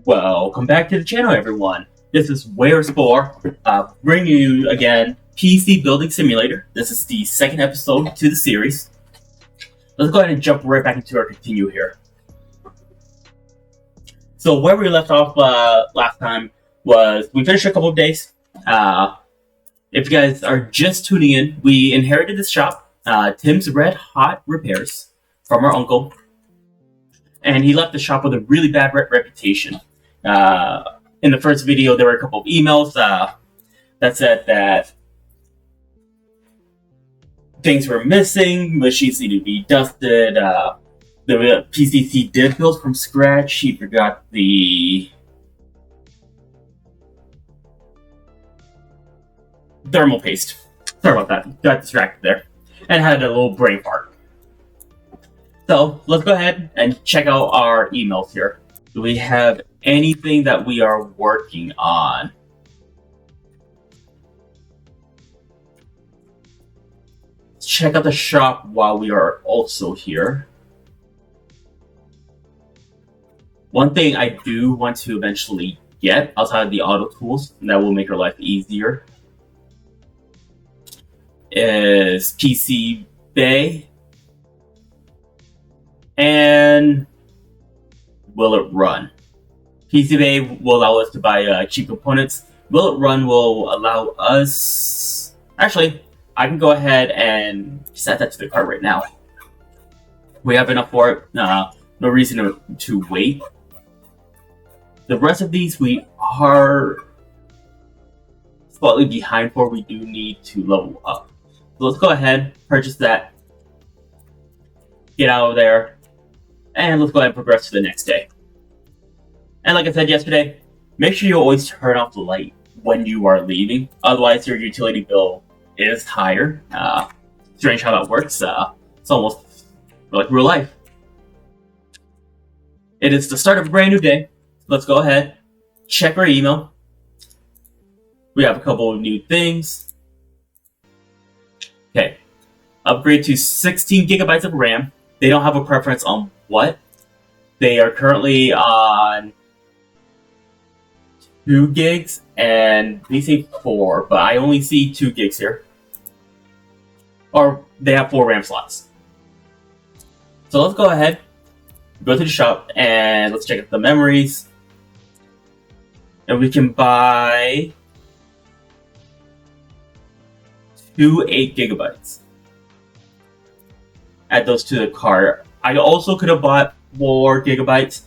Welcome back to the channel, everyone. This is Where's For, bringing you again PC Building Simulator. This is the second episode to the series. Let's go ahead and jump right back into our continue here. So where we left off last time was we finished a couple of days. If you guys are just tuning in, we inherited this shop, Tim's Red Hot Repairs, from our uncle. And he left the shop with a really bad reputation. In the first video, there were a couple of emails that said that things were missing, machines needed to be dusted. The PCC did build from scratch. He forgot the thermal paste. Sorry about that. Got distracted there. And had a little brain fart. So let's go ahead and check out our emails here. Do we have anything that we are working on? Let's check out the shop while we are also here. One thing I do want to eventually get outside of the auto tools that will make our life easier is PC Bay and Willow Run. PC Bay will allow us to buy cheap components. Willow Run will allow us... Actually, I can go ahead and set that to the cart right now. We have enough for it. No reason to wait. The rest of these we are slightly behind for. We do need to level up. So let's go ahead, purchase that, get out of there, and let's go ahead and progress to the next day. And like I said yesterday, make sure you always turn off the light when you are leaving. Otherwise, your utility bill is higher. Strange how that works. It's almost like real life. It is the start of a brand new day. Let's go ahead, check our email. We have a couple of new things. Okay, upgrade to 16 gigabytes of RAM. They don't have a preference on what. They are currently on 2 gigs, and they say 4, but I only see 2 gigs here. Or they have 4 RAM slots. So let's go ahead, go to the shop, and let's check out the memories. And we can buy 2 8 gigabytes. Add those to the cart. I also could have bought 4 gigabytes,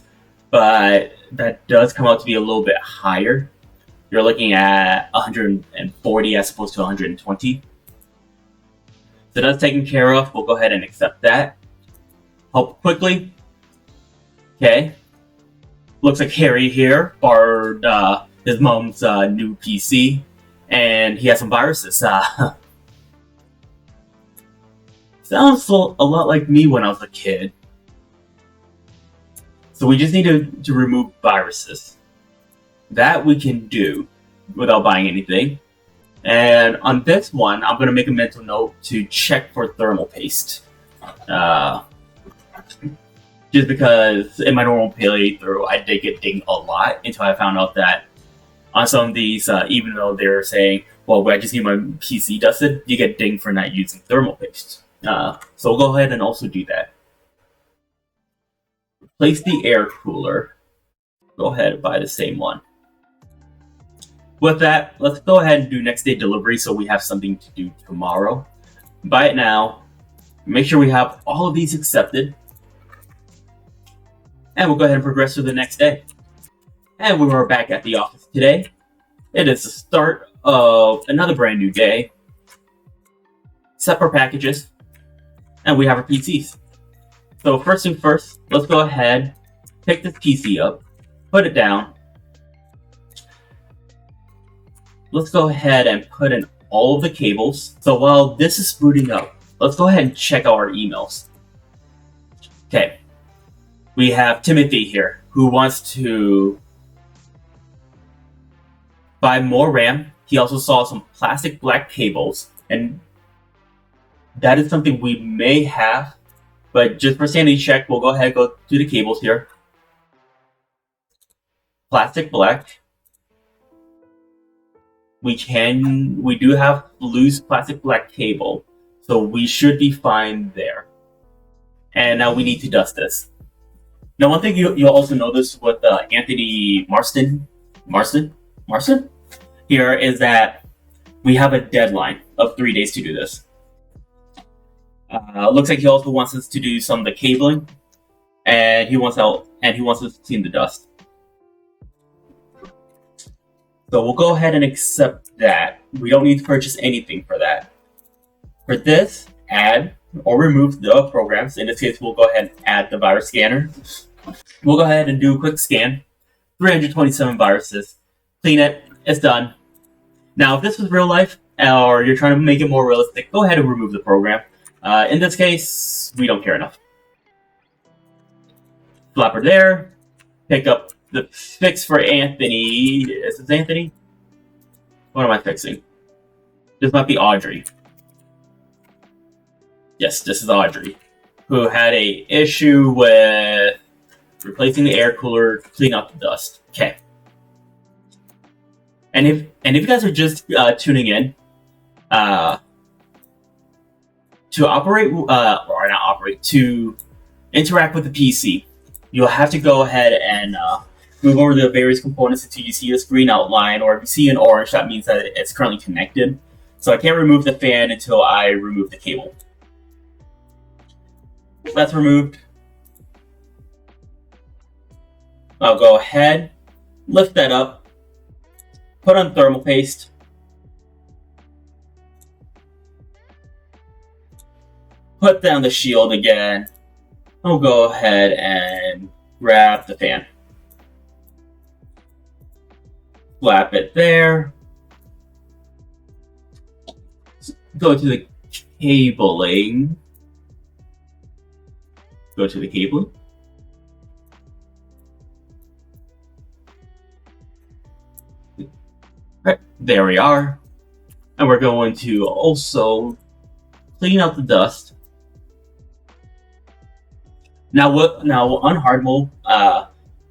but that does come out to be a little bit higher. You're looking at 140 as opposed to 120. So that's taken care of. We'll go ahead and accept that. Hope quickly. Okay. Looks like Harry here borrowed his mom's new PC, and he has some viruses. Sounds a lot like me when I was a kid. So we just need to remove viruses. That we can do without buying anything. And on this one, I'm going to make a mental note to check for thermal paste. Just because in my normal playthrough, I did get dinged a lot until I found out that on some of these, even though they're saying, well, I just need my PC dusted, you get dinged for not using thermal paste. So we'll go ahead and also do that. Replace the air cooler. Go ahead and buy the same one. With that, let's go ahead and do next day delivery so we have something to do tomorrow. Buy it now. Make sure we have all of these accepted. And we'll go ahead and progress to the next day. And we are back at the office today. It is the start of another brand new day. Set our packages. And we have our PCs. So first thing first, let's go ahead, pick this PC up, put it down. Let's go ahead and put in all of the cables. So while this is booting up, let's go ahead and check out our emails. Okay. We have Timothy here, who wants to buy more RAM. He also saw some plastic black cables, and that is something we may have, but just for sanity check, we'll go ahead and go through the cables here. plastic black. We do have loose plastic black cable, so we should be fine there. And now we need to dust this. Now, one thing you'll also notice with Anthony Marston here is that we have a deadline of 3 days to do this. Looks like he also wants us to do some of the cabling, and he wants us to clean the dust. So we'll go ahead and accept that. We don't need to purchase anything for that. For this, add or remove the programs. In this case, we'll go ahead and add the virus scanner. We'll go ahead and do a quick scan. 327 viruses. Clean it. It's done. Now, if this was real life, or you're trying to make it more realistic, go ahead and remove the program. In this case, we don't care enough. Flapper there. Pick up the fix for Anthony. Is this Anthony? What am I fixing? This might be Audrey. Yes, this is Audrey, who had a issue with replacing the air cooler, clean up the dust. Okay. And if you guys are just tuning in, to interact with the PC, you'll have to go ahead and move over the various components until you see this green outline, or if you see an orange, that means that it's currently connected. So I can't remove the fan until I remove the cable. That's removed. I'll go ahead, lift that up, put on thermal paste, put down the shield again. I'll go ahead and grab the fan. Flap it there. Go to the cabling. Go to the cabling. Right, there we are. And we're going to also clean out the dust. Now on hard mode,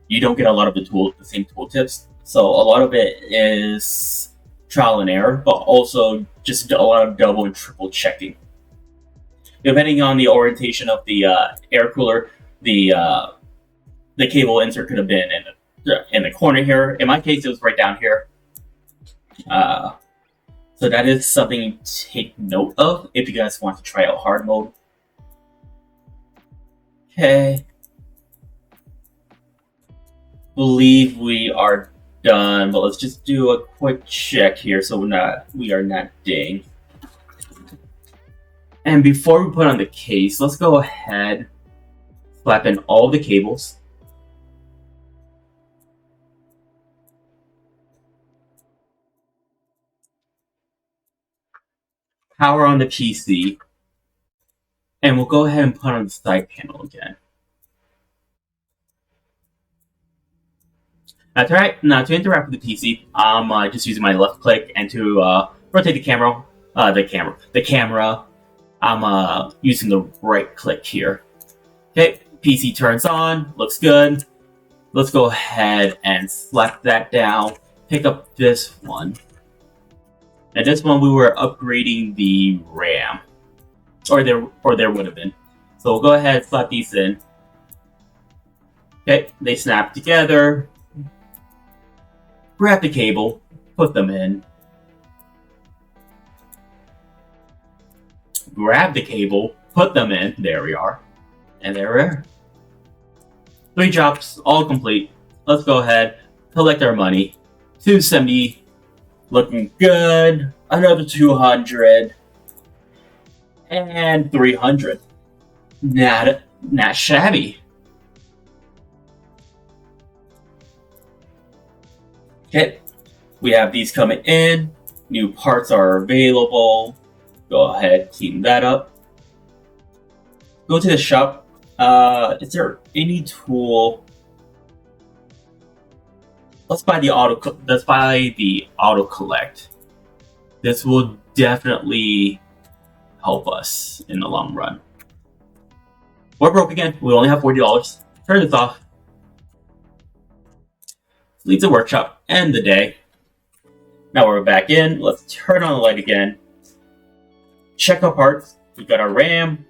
you don't get a lot of the same tooltips. So a lot of it is trial and error, but also just a lot of double and triple checking. Depending on the orientation of the air cooler, the cable insert could have been in the corner here. In my case, it was right down here. So that is something to take note of if you guys want to try out hard mode. Okay. Believe we are done, but let's just do a quick check here so we are not dinged. And before we put on the case, let's go ahead, slap in all the cables. Power on the PC. And we'll go ahead and put on the side panel again. That's right. Now to interact with the PC, I'm just using my left click, and to rotate the camera, I'm using the right click here. Okay, PC turns on, looks good. Let's go ahead and slap that down. Pick up this one. And this one we were upgrading the RAM. Or there would have been. So we'll go ahead and slap these in. Okay, they snap together. Grab the cable, put them in. Grab the cable, put them in. There we are. And there we are. 3 jobs, all complete. Let's go ahead, collect our money. 270, looking good. Another 200. And 300. Not shabby. Okay, we have these coming in. New parts are available. Go ahead, clean that up. Go to the shop. Is there any tool? Let's buy the auto collect. This will definitely help us in the long run. We're broke again. We only have $40. Turn this off. leaves the workshop and the day. Now we're back in. Let's turn on the light again. Check our parts. We got our RAM.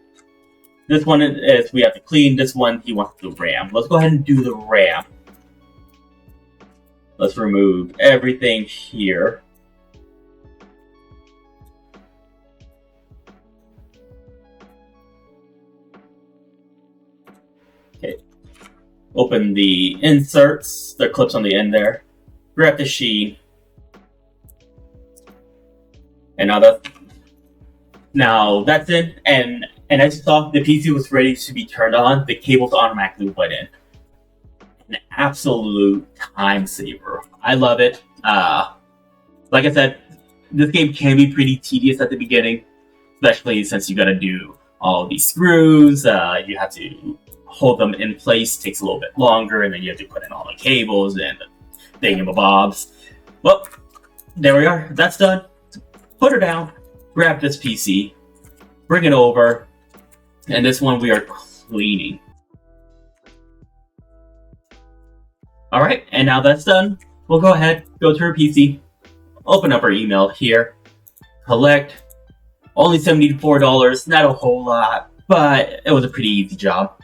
This one is we have to clean. This one he wants the RAM. Let's go ahead and do the RAM. Let's remove everything here. Okay. Open the inserts, the clips on the end there. Grab the sheen. And now that's in, and as you saw, the PC was ready to be turned on. The cables automatically went in. An absolute time saver. I love it. Like I said, this game can be pretty tedious at the beginning, especially since you got to do all these screws. You have to hold them in place. Takes a little bit longer, and then you have to put in all the cables and the thingamabobs. Well, there we are. That's done. Put her down, grab this PC, bring it over, and this one we are cleaning. Alright, and now that's done, we'll go ahead, go to her PC, open up our email here, collect, only $74, not a whole lot, but it was a pretty easy job.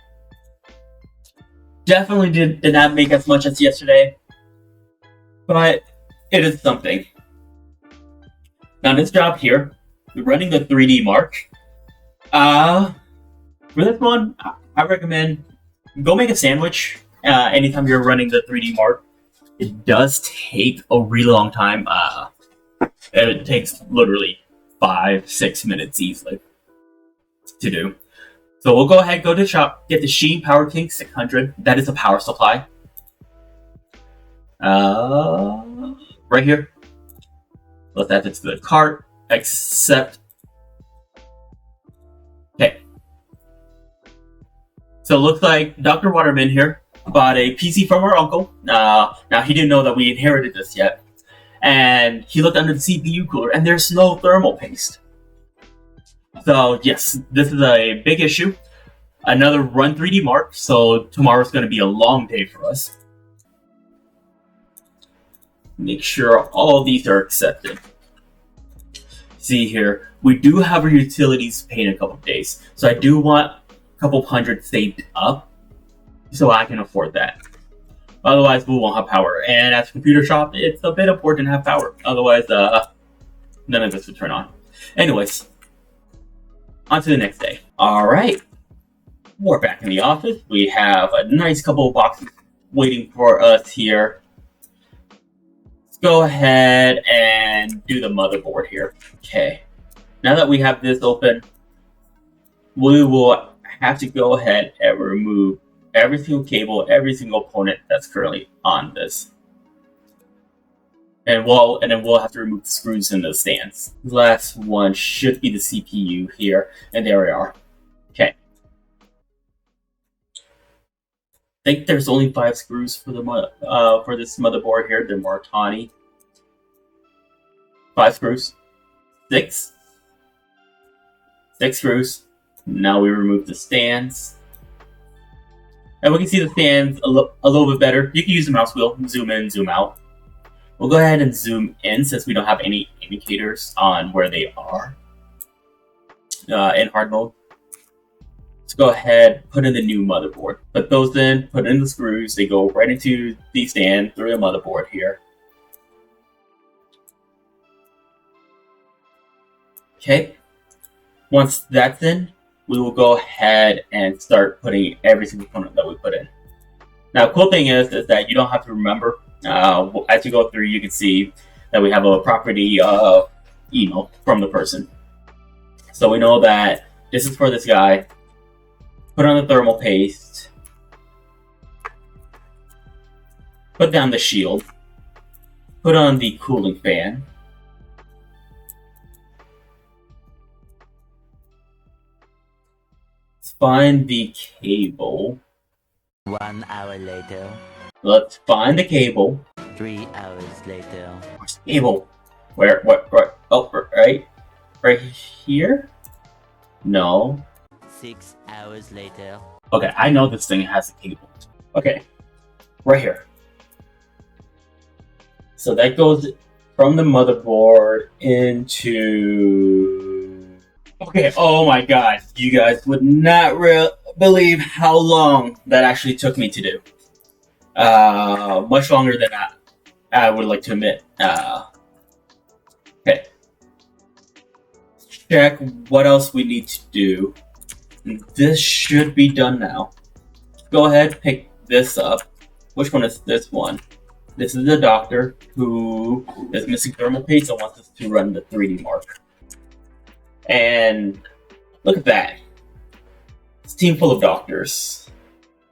Definitely did not make as much as yesterday, but it is something. Now this job here, we're running the 3D Mark. For this one, I recommend go make a sandwich anytime you're running the 3D Mark. It does take a really long time. It takes literally 5-6 minutes easily to do. So we'll go ahead, go to the shop, get the Sheen Power King 600. That is a power supply. Right here. Let's add it to the cart. Accept. Okay. So it looks like Dr. Waterman here bought a PC from our uncle. Now he didn't know that we inherited this yet. And he looked under the CPU cooler and there's no thermal paste. So yes, this is a big issue. Another Run 3D Mark, so tomorrow's going to be a long day for us. Make sure all these are accepted. See here, we do have our utilities to pay in a couple of days, so I do want a couple hundred saved up so I can afford that. Otherwise, we won't have power. And at the computer shop, it's a bit important to have power. Otherwise, none of this would turn on. Anyways, on to the next day. All right, we're back in the office. We have a nice couple of boxes waiting for us here. Go ahead and do the motherboard here. Okay. Now that we have this open, we will have to go ahead and remove every single cable, every single component that's currently on this. And then we'll have to remove the screws in the stands. The last one should be the CPU here, and there we are. Okay. I think there's only 5 screws for this motherboard here. They're more tawny. 5 screws. 6 screws. Now we remove the stands. And we can see the stands a little bit better. You can use the mouse wheel, zoom in, zoom out. We'll go ahead and zoom in since we don't have any indicators on where they are in hard mode. Let's go ahead, put in the new motherboard. Put those in, put in the screws. They go right into the stand through the motherboard here. Okay. Once that's in, we will go ahead and start putting every single component that we put in. Now, the cool thing is that you don't have to remember. As you go through, you can see that we have a property email from the person. So we know that this is for this guy. Put on the thermal paste. Put down the shield. Put on the cooling fan. Let's find the cable. 1 hour later. Let's find the cable. 3 hours later. Where's the cable? Where? Oh, right here? No. 6 hours later. Okay, I know this thing has a cable. Okay, right here. So that goes from the motherboard into... Okay, oh my god. You guys would not believe how long that actually took me to do. Much longer than I would like to admit. Okay. Check what else we need to do. This should be done now. Go ahead, pick this up. Which one is this one? This is the doctor who is missing thermal paste and wants us to run the 3D mark. And look at that. It's a team full of doctors.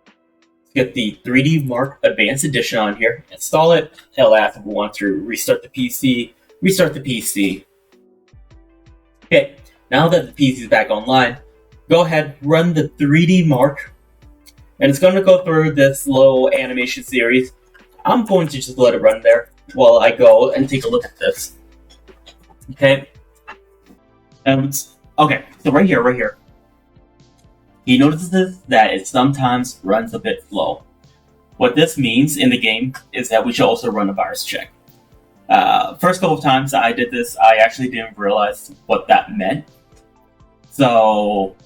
Let's get the 3D Mark Advanced Edition on here. Install it. It'll ask if we want to restart the PC. Restart the PC. Okay, now that the PC is back online, go ahead, run the 3D Mark. And it's going to go through this little animation series. I'm going to just let it run there while I go and take a look at this. Okay. Okay, so right here. He notices that it sometimes runs a bit slow. What this means in the game is that we should also run a virus check. First couple of times I did this, I actually didn't realize what that meant. So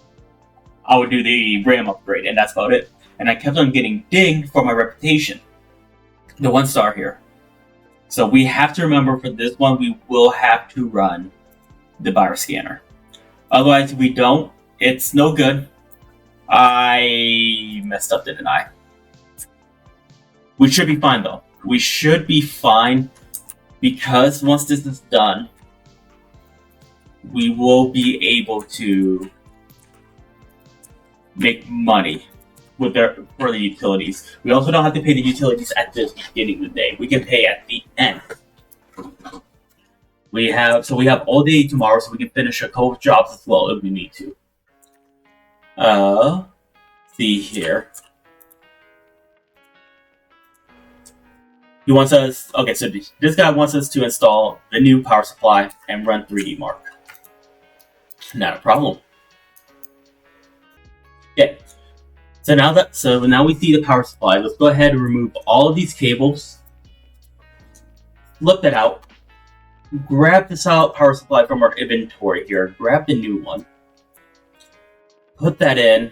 I would do the RAM upgrade, and that's about it. And I kept on getting dinged for my reputation. The 1 star here. So we have to remember for this one, we will have to run the virus scanner. Otherwise, if we don't, it's no good. I messed up, didn't I? We should be fine though. We should be fine because once this is done, we will be able to make money for the utilities. We also don't have to pay the utilities at the beginning of the day. We can pay at the end. We have all day tomorrow, so we can finish a couple of jobs as well if we need to. See here. He wants us. Okay, so this guy wants us to install the new power supply and run 3D Mark. Not a problem. Okay. So now we see the power supply. Let's go ahead and remove all of these cables. Flip that out. Grab this power supply from our inventory here. Grab the new one. Put that in.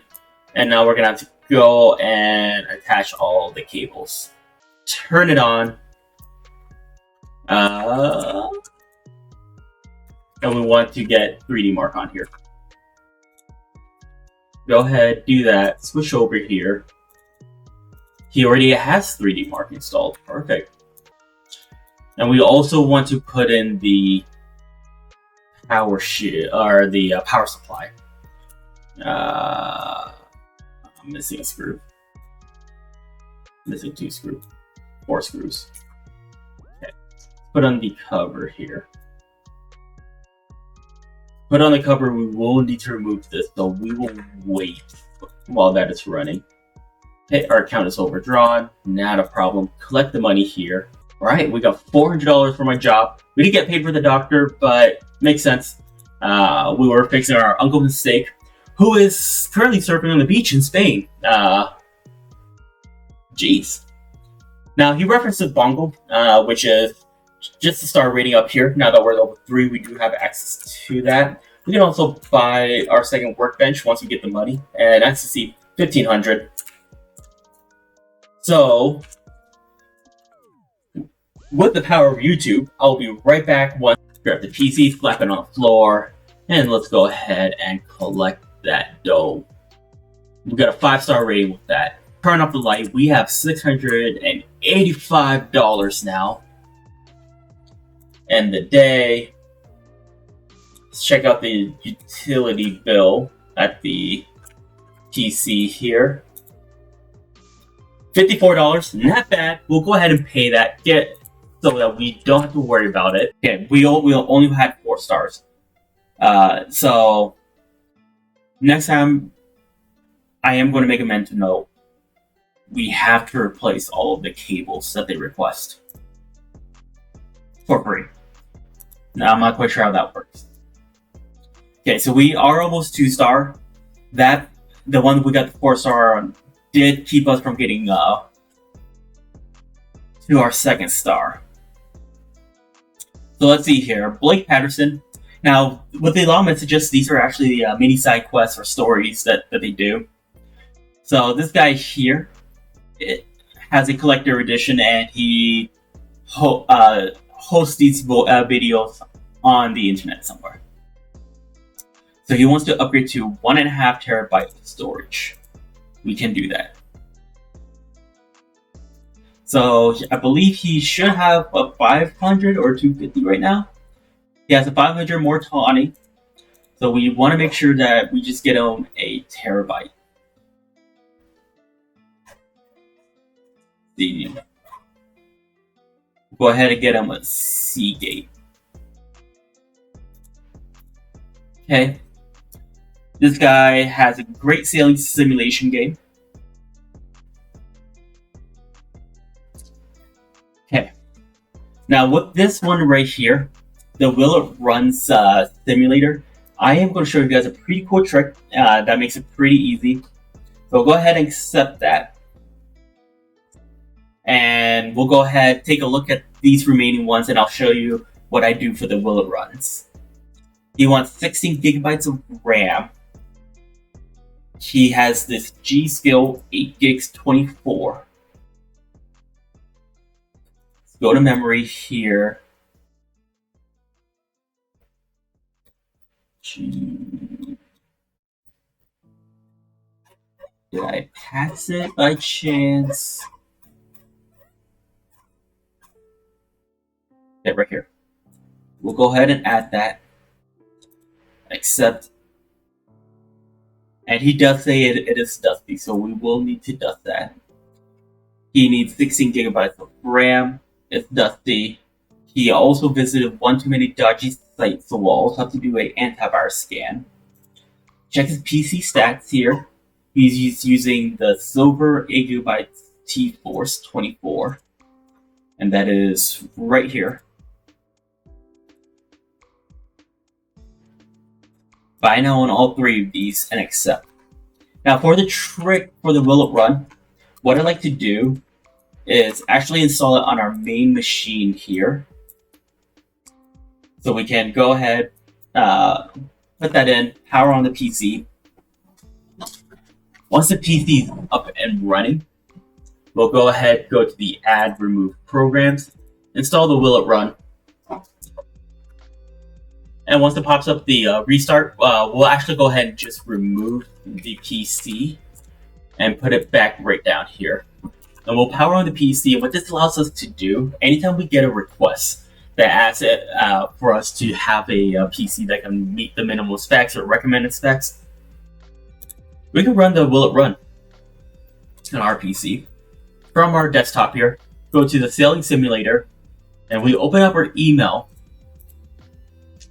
And now we're going to have to go and attach all the cables. Turn it on. And we want to get 3D Mark on here. Go ahead, do that. Switch over here. He already has 3D Mark installed. Perfect. And we also want to put in the power power supply. I'm missing a screw. Missing 2 screws. 4 screws. Okay. Put on the cover here. Put on the cover, we will need to remove this, so we will wait while that is running. Okay, our account is overdrawn, not a problem. Collect the money here. Alright, we got $400 for my job. We didn't get paid for the doctor, but makes sense. We were fixing our uncle's mistake, who is currently surfing on the beach in Spain. Jeez. Now, he references Bongo, which is just to start rating up here. Now that we're level 3, we do have access to that. We can also buy our second workbench once we get the money, and that's to see 1,500. So, with the power of YouTube, I'll be right back once I grab the PC, slap it on the floor, and let's go ahead and collect that dough. We got a 5-star rating with that. Turn off the light. We have $685 now. End the day. Let's check out the utility bill at the PC here. $54, not bad. We'll go ahead and pay that. So that we don't have to worry about it. Okay, we only had 4 stars. So next time, I am going to make a mental note. We have to replace all of the cables that they request for free. Now I'm not quite sure how that works. Okay, so we are almost 2-star. The one we got the 4-star on did keep us from getting to our 2nd star. So let's see here. Blake Patterson. Now, with the law messages, these are actually mini side quests or stories that they do. So this guy here, it has a collector edition, and he hosts these videos on the internet somewhere. So he wants to upgrade to 1.5 terabyte storage. We can do that. So I believe he should have a 500 or 250 right now. He has a 500 more tawny. So we want to make sure that we just get him a terabyte. Go ahead and get him a Seagate. Okay. This guy has a great sailing simulation game. Okay. Now with this one right here, the Willow Run simulator, I am going to show you guys a pretty cool trick that makes it pretty easy. So go ahead and accept that. And we'll go ahead, take a look at these remaining ones, and I'll show you what I do for the Willow Runs. He wants 16 gigabytes of RAM. He has this G skill 8 gigs 24. Let's go to memory here. Did I pass it by chance? Okay, right here. We'll go ahead and add that. Accept. And he does say it is dusty, so we will need to dust that. He needs 16 gigabytes of RAM. It's dusty. He also visited one too many dodgy sites, so we'll also have to do an antivirus scan. Check his PC stats here. He's using the Silver 8 GB T-Force 24. And that is right here. Buy now on all three of these and accept. Now for the trick for the Willow Run, what I like to do is actually install it on our main machine here. So we can go ahead, put that in, power on the PC. Once the PC is up and running, we'll go ahead, go to the Add Remove Programs, install the Willow Run. And once it pops up the restart, we'll actually go ahead and just remove the PC and put it back right down here. And we'll power on the PC. And what this allows us to do, anytime we get a request that asks it for us to have a PC that can meet the minimum specs or recommended specs, we can run the Willow Run on our PC. From our desktop here, go to the Sailing Simulator, and we open up our email.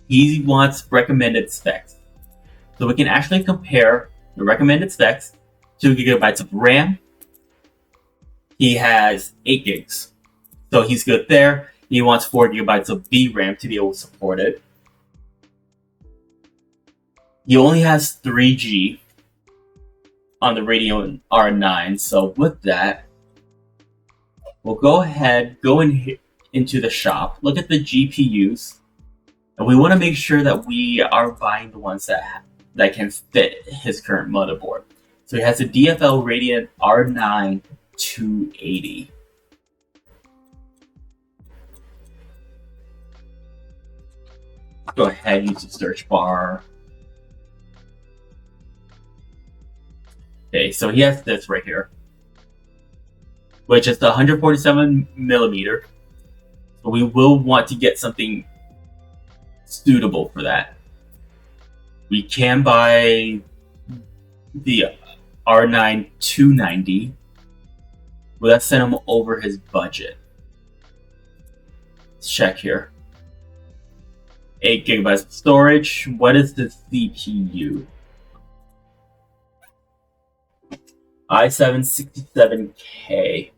He wants recommended specs. So we can actually compare the recommended specs, 2 gigabytes of RAM. He has 8 gigs. So he's good there. He wants 4 gigabytes of VRAM to be able to support it. He only has 3G on the Radeon R9. So with that, we'll go ahead, go into the shop, look at the GPUs, and we want to make sure that we are buying the ones that can fit his current motherboard. So he has a DFL Radeon R9 280. Go ahead, use the search bar. Okay, so he has this right here, which is the 147 millimeter. So we will want to get something suitable for that. We can buy the R9 290. Will that send him over his budget? Let's check here. 8 gigabytes of storage. What is the CPU? i7-67K.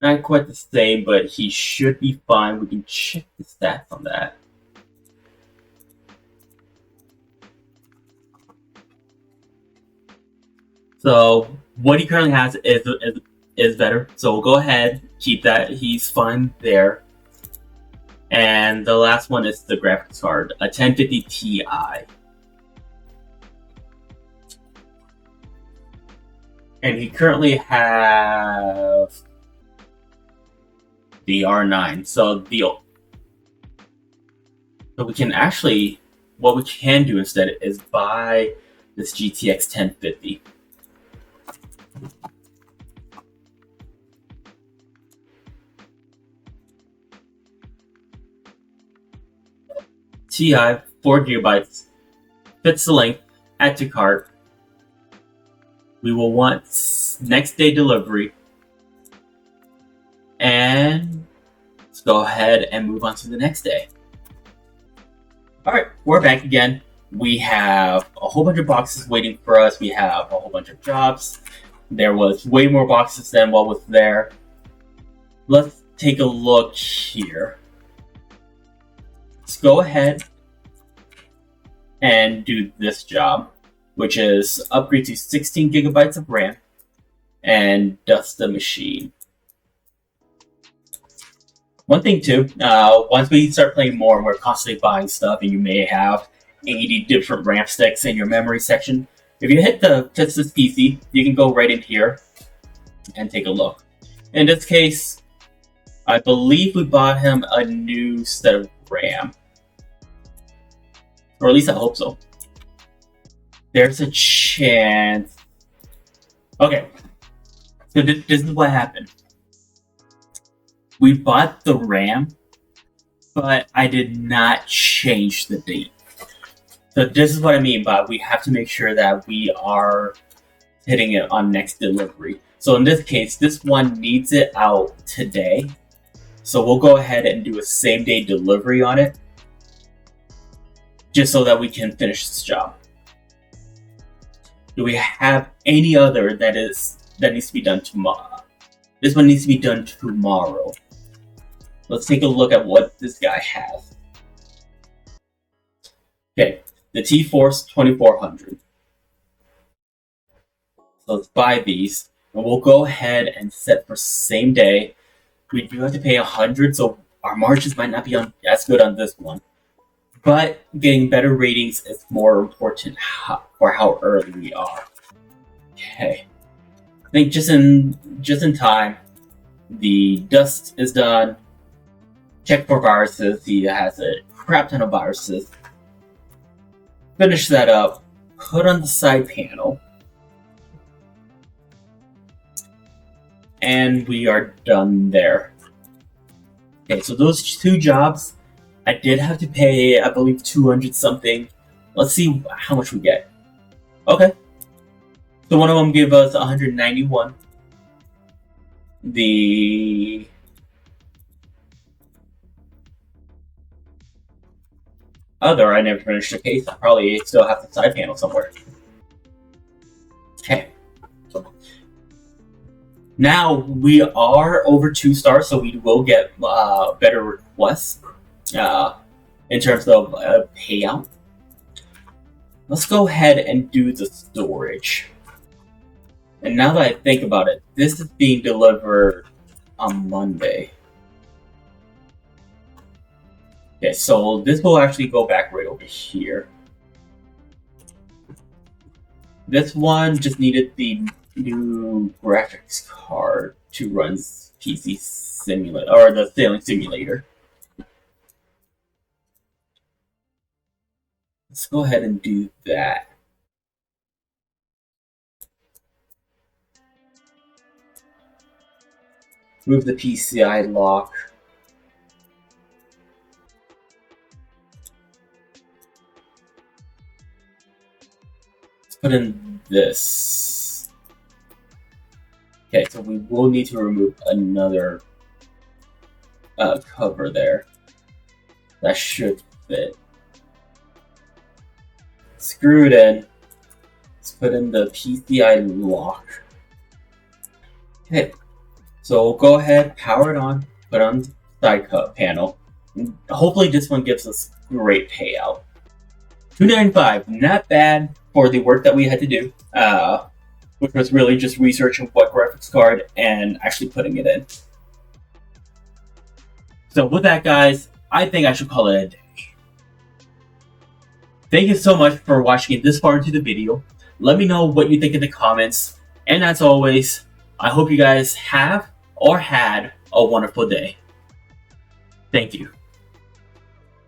Not quite the same, but he should be fine. We can check the stats on that. So what he currently has is is better. So we'll go ahead, keep that. He's fine there. And the last one is the graphics card, a 1050 Ti. And he currently has the R9. So we can actually, what we can do instead is buy this GTX 1050. Ti, 4 GB, fits the length, add to cart. We will want next day delivery. And let's go ahead and move on to the next day. Alright, we're back again. We have a whole bunch of boxes waiting for us. We have a whole bunch of jobs. There was way more boxes than what was there. Let's take a look here. Let's go ahead and do this job, which is upgrade to 16 GB of RAM and dust the machine. One thing too, once we start playing more, we're constantly buying stuff, and you may have 80 different RAM sticks in your memory section. If you hit the Fix This PC, you can go right in here and take a look. In this case, I believe we bought him a new set of RAM. Or at least I hope so. There's a chance. Okay, so this is what happened. We bought the RAM, but I did not change the date. So this is what I mean by we have to make sure that we are hitting it on next delivery. So in this case, this one needs it out today. So we'll go ahead and do a same day delivery on it, just so that we can finish this job. Do we have any other that needs to be done tomorrow? This one needs to be done tomorrow. Let's take a look at what this guy has. Okay, the T-Force 2400. So let's buy these, and we'll go ahead and set for same day. We do have to pay 100, so our margins might not be as good on this one. But getting better ratings is more important for how early we are. Okay, I think just in time. The dust is done. Check for viruses. He has a crap ton of viruses. Finish that up. Put on the side panel. And we are done there. Okay, so those two jobs, I did have to pay, I believe, 200 something. Let's see how much we get. Okay. So one of them gave us 191. The other, I never finished the case. I probably still have the side panel somewhere. Okay. Now we are over 2 stars, so we will get better requests in terms of payout. Let's go ahead and do the storage. And now that I think about it, this is being delivered on Monday. Okay, so this will actually go back right over here. This one just needed the new graphics card to run PC simulator, or the sailing simulator. Let's go ahead and do that. Move the PCI lock. Let's put in this. Okay, so we will need to remove another cover there. That should fit. Screw it in. Let's put in the PCI lock. Okay. So we'll go ahead, power it on, put on the side cut panel. And hopefully this one gives us great payout. $295, not bad for the work that we had to do. which was really just researching what graphics card and actually putting it in. So with that, guys, I think I should call it a day. Thank you so much for watching this far into the video. Let me know what you think in the comments. And as always, I hope you guys have or had a wonderful day. Thank you.